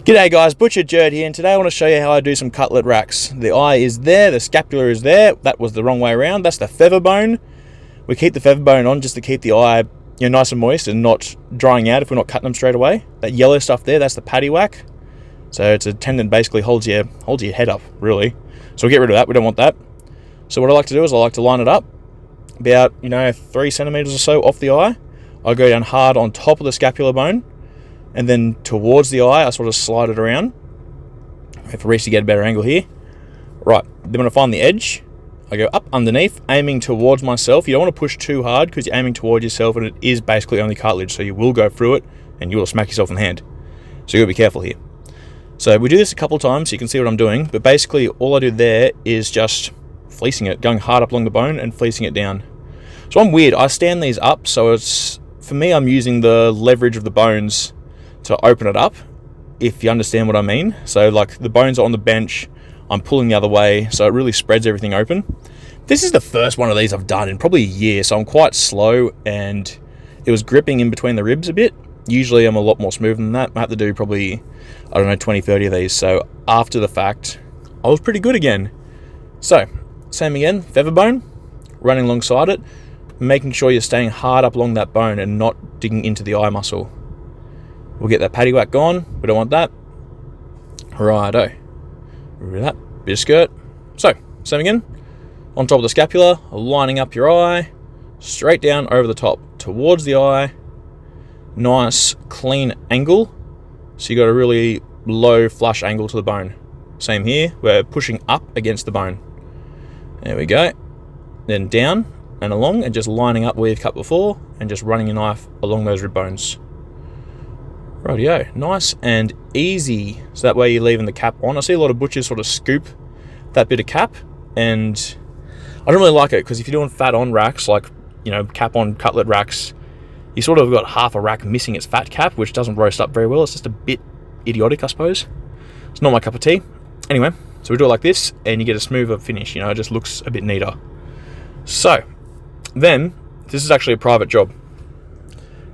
G'day guys, Butcher Jerd here, and today I want to show you how I do some cutlet racks. The eye is there, the scapula is there. That was the wrong way around. That's the feather bone. We keep the feather bone on just to keep the eye nice and moist and not drying out if we're not cutting them straight away. That yellow stuff there, that's the paddy whack. So it's a tendon basically holds your head up, really. So we'll get rid of that, we don't want that. So what I like to do is I like to line it up about 3 centimeters or so off the eye. I'll go down hard on top of the scapular bone, and then towards the eye, I sort of slide it around. If I reach to get a better angle here. Right, then when I find the edge, I go up underneath, aiming towards myself. You don't want to push too hard because you're aiming towards yourself, and it is basically only cartilage, so you will go through it, and you will smack yourself in the hand. So you got to be careful here. So we do this a couple times so you can see what I'm doing, but basically all I do there is just fleecing it, going hard up along the bone and fleecing it down. So I'm weird, I stand these up, so it's, for me, I'm using the leverage of the bones to open it up, if you understand what I mean. So like the bones are on the bench, I'm pulling the other way, so it really spreads everything open. This is the first one of these I've done in probably a year, so I'm quite slow, and it was gripping in between the ribs a bit. Usually I'm a lot more smooth than that. I have to do probably, 20, 30 of these. So after the fact, I was pretty good again. So same again, feather bone, running alongside it, making sure you're staying hard up along that bone and not digging into the eye muscle. We'll get that paddy whack gone. We don't want that. Righto. Remember that. Bit of skirt. So, same again. On top of the scapula, lining up your eye. Straight down over the top. Towards the eye. Nice, clean angle. So you got a really low flush angle to the bone. Same here. We're pushing up against the bone. There we go. Then down and along and just lining up where you've cut before and just running your knife along those rib bones. Rightio, nice and easy. So that way you're leaving the cap on. I see a lot of butchers sort of scoop that bit of cap, and I don't really like it because if you're doing fat on racks, like cap on cutlet racks, you sort of got half a rack missing its fat cap, which doesn't roast up very well. It's just a bit idiotic, I suppose. It's not my cup of tea. Anyway, so we do it like this, and you get a smoother finish. It just looks a bit neater. So then, this is actually a private job.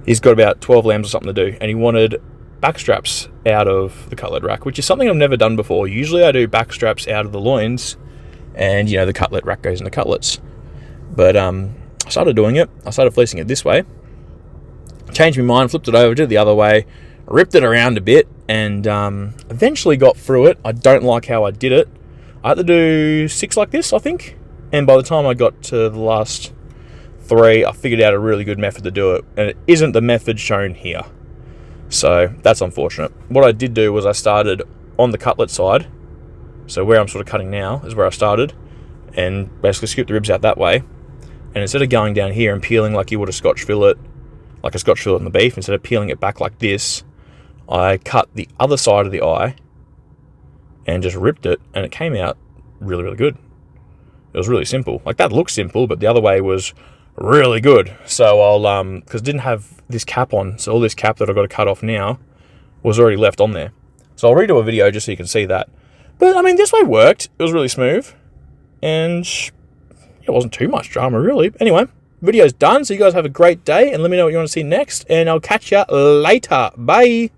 He's got about 12 lambs or something to do, and he wanted back straps out of the cutlet rack, which is something I've never done before. Usually I do back straps out of the loins, and the cutlet rack goes into cutlets. But I started doing it. I started fleecing it this way. Changed my mind, flipped it over, did it the other way, ripped it around a bit, and eventually got through it. I don't like how I did it. I had to do 6 like this, I think, and by the time I got to the last 3, I figured out a really good method to do it, and it isn't the method shown here, so that's unfortunate. What I did do was I started on the cutlet side, so where I'm sort of cutting now is where I started, and basically scooped the ribs out that way, and instead of going down here and peeling like you would a scotch fillet, like a scotch fillet in the beef, instead of peeling it back like this, I cut the other side of the eye and just ripped it, and it came out really, really good. It was really simple. Like, that looks simple, but the other way was really good. So I'll because it didn't have this cap on, so all this cap that I've got to cut off now was already left on there. So I'll redo a video just so you can see that. But this way worked. It was really smooth, and it wasn't too much drama really. Anyway, video's done, so you guys have a great day, and let me know what you want to see next, and I'll catch you later. Bye.